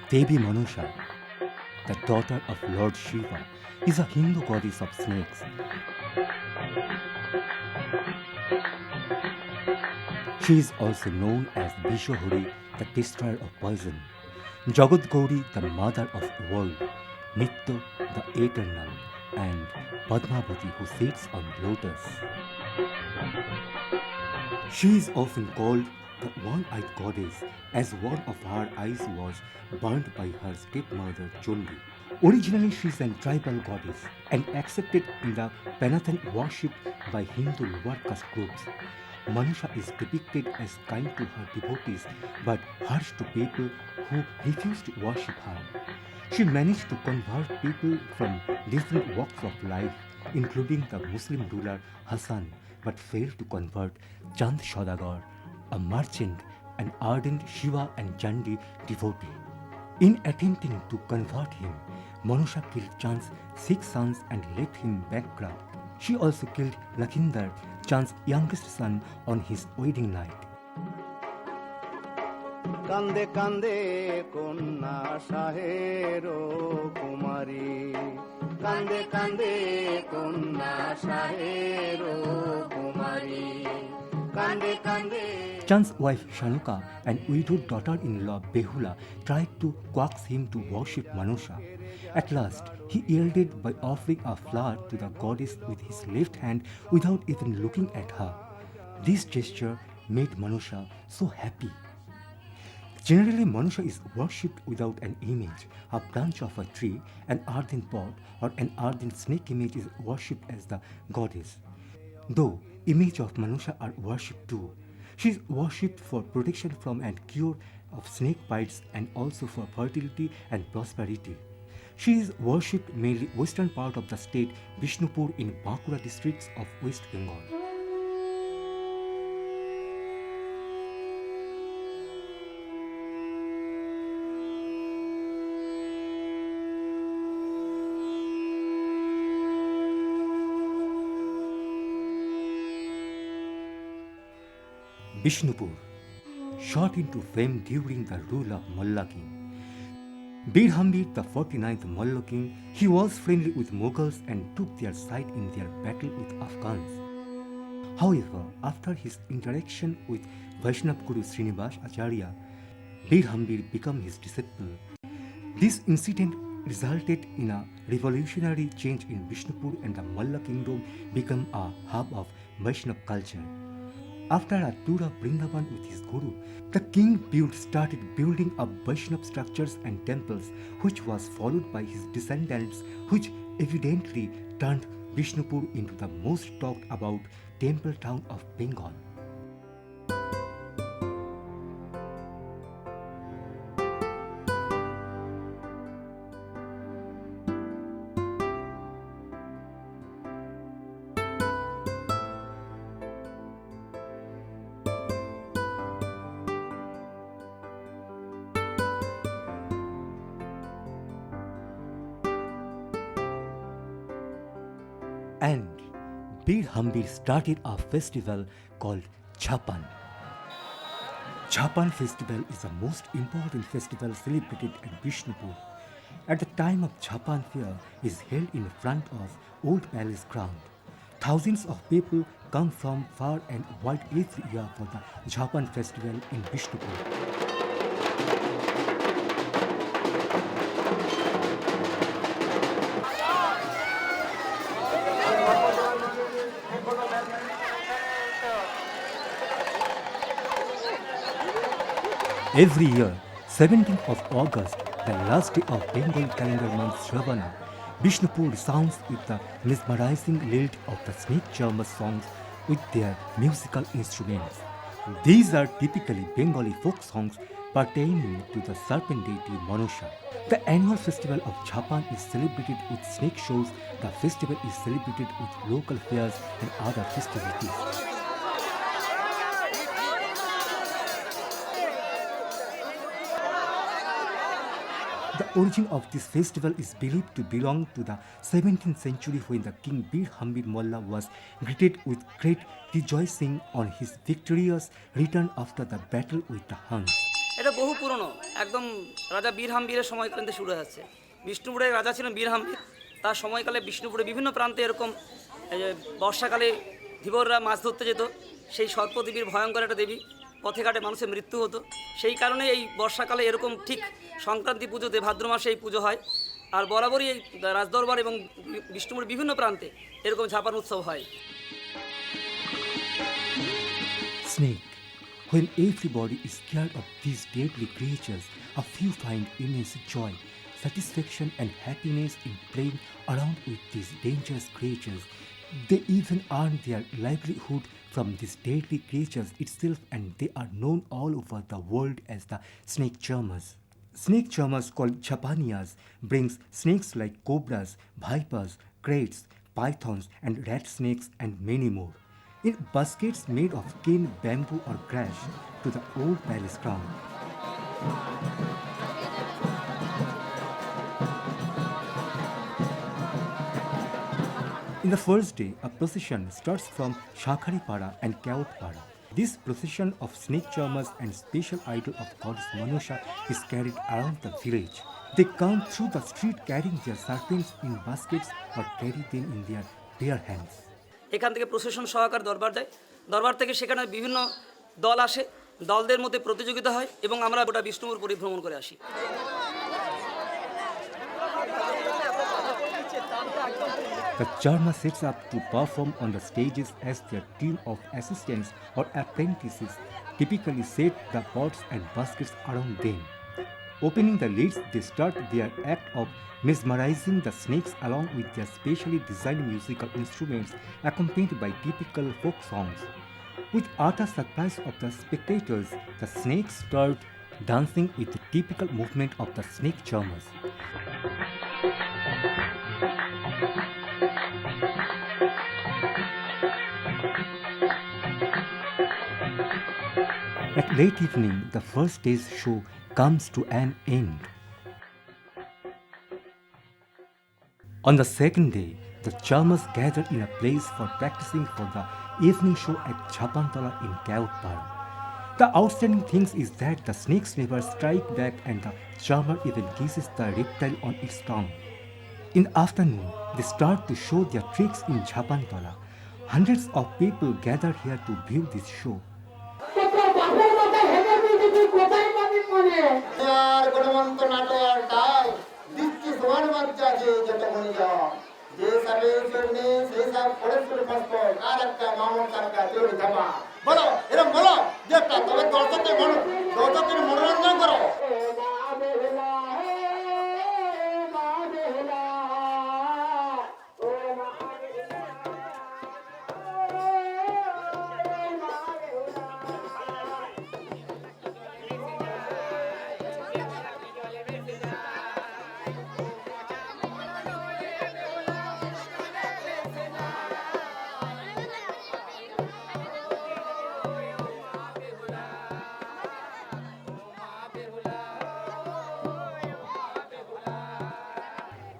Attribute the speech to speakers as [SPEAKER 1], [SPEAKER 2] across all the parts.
[SPEAKER 1] Devi Manusha, the daughter of Lord Shiva, is a Hindu goddess of snakes. She is also known as Vishwahuri, the destroyer of poison, Jagat Gauri, the mother of the world, Nitya, the eternal, and Padmavati, who sits on lotus. She is often called the one-eyed goddess, as one of her eyes was burnt by her stepmother Chondi. Originally, she is a tribal goddess and accepted in the Pantheon worship by Hindu lower caste groups. Manusha is depicted as kind to her devotees but harsh to people who refused to worship her. She managed to convert people from different walks of life, including the Muslim ruler Hassan, but failed to convert Chand Saudagar, a merchant, an ardent Shiva and Chandi devotee. In attempting to convert him, Manusha killed Chand's 6 sons and left him bankrupt. She also killed Lakhinder, Chand's youngest son, on his wedding night.
[SPEAKER 2] কান্দে কান্দে কন্যা সাহেরো কুমারী কান্দে কান্দে কন্যা সাহেরো কুমারী কান্দে কান্দে
[SPEAKER 1] Chand's wife Shanuka and widowed daughter-in-law Behula tried to coax him to worship Manusha. At last, he yielded by offering a flower to the goddess with his left hand without even looking at her. This gesture made Manusha so happy. Generally, Manusha is worshipped without an image. A branch of a tree, an earthen pot, or an earthen snake image is worshipped as the goddess. Though images of Manusha are worshipped too, she is worshipped for protection from and cure of snake bites and also for fertility and prosperity. She is worshipped mainly western part of the state Bishnupur in Bankura districts of West Bengal. Bishnupur, shot into fame during the rule of Malla king. Birhambir, the 49th Malla king, he was friendly with Mughals and took their side in their battle with Afghans. However, after his interaction with Vaishnav Guru Srinivas Acharya, Birhambir became his disciple. This incident resulted in a revolutionary change in Bishnupur, and the Malla kingdom became a hub of Vaishnav culture. After a tour of Vrindavan with his guru, the king started building up Vaishnav structures and temples, which was followed by his descendants, which evidently turned Bishnupur into the most talked about temple town of Bengal. And Birhambir started a festival called Jhapan. Jhapan festival is the most important festival celebrated at Bishnupur. At the time of Jhapan fair is held in front of Old Palace ground. Thousands of people come from far and wide every year for the Jhapan festival in Bishnupur. Every year, 17th of August, the last day of Bengal calendar month Shravana, Bishnupur sounds with the mesmerizing lilt of the snake charmer songs with their musical instruments. These are typically Bengali folk songs pertaining to the serpent deity Manusha. The annual festival of Jhapan is celebrated with snake shows. The festival is celebrated with local fairs and other festivities. The origin of this festival is believed to belong to the 17th century when the king Bir Hamid Molla was greeted with great rejoicing on his victorious return after the battle with the Huns.
[SPEAKER 3] এটা বহু পুরনো, একদম রাজা বীর হাম্বীরের সময়কাল থেকে শুরু হয়েছে। বিষ্ণুপুরের রাজা ছিলেন বীর হাম্বীর। তার সময়কালে বিষ্ণুপুরে বিভিন্ন প্রান্তে এরকম বর্ষাকালে ধীবররা মাছ ধরতে যেত। সেই সর্পদেবীর ভয়ঙ্কর একটা দেবী, পথে ঘাটে মানুষের মৃত্যু হতো। সেই কারণে এই বর্ষাকালে এরকম ঠিক সংক্রান্তি পুজোতে ভাদ্র মাসে এই পুজো হয়। আর বরাবরই এই রাজদরবার এবং বিষ্ণুপুরের বিভিন্ন প্রান্তে এরকম ঝাপান উৎসব হয়।
[SPEAKER 1] Snake. When everybody is scared of these deadly creatures, a few find immense joy, satisfaction and happiness in playing around with these dangerous creatures. They even earn their livelihood from these deadly creatures itself, and they are known all over the world as the snake charmers. Snake charmers called Jhapanias brings snakes like cobras, vipers, kraits, pythons and rat snakes and many more in baskets made of cane, bamboo or grass to the old palace ground. In the first day, a procession starts from Chhata Parav and Chhata Parav. This procession of snake charmers and special idol of goddess Manusha is carried around the village. They come through the street carrying their serpents in baskets or carry them in their bare hands.
[SPEAKER 3] এখান থেকে প্রশাসন সহকার দরবার যায়। দরবার থেকে সেখানে বিভিন্ন দল আসে, দলদের মধ্যে প্রতিযোগিতা হয় এবং আমরা গোটা বিষ্ণুপুর পরিভ্রমণ করে আসি।
[SPEAKER 1] The charmer sets up to perform on the stages as their team of assistants or apprentices typically set the pots and baskets around them. Opening the lids, they start their act of mesmerizing the snakes along with their specially designed musical instruments accompanied by typical folk songs. With utter surprise of the spectators, the snakes start dancing with the typical movement of the snake charmers. At late evening, the first day's show comes to an end. On the second day, the charmers gather in a place for practicing for the evening show at Jhapan in Chhata Parav. The outstanding thing is that the snakes never strike back and the charmer even kisses the reptile on its tongue. In the afternoon, they start to show their tricks in Jhapan. Hundreds of people gather here to view this show.
[SPEAKER 4] বলো এরকম বলো যে তবে দর্শকের মনোরঞ্জন করো।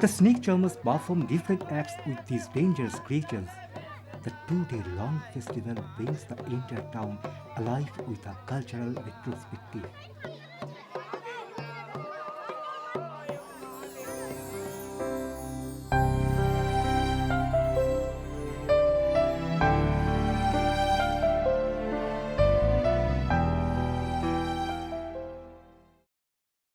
[SPEAKER 1] The snake charmers perform different acts with these dangerous creatures. The 2-day-long festival brings the entire town alive with a cultural retrospective.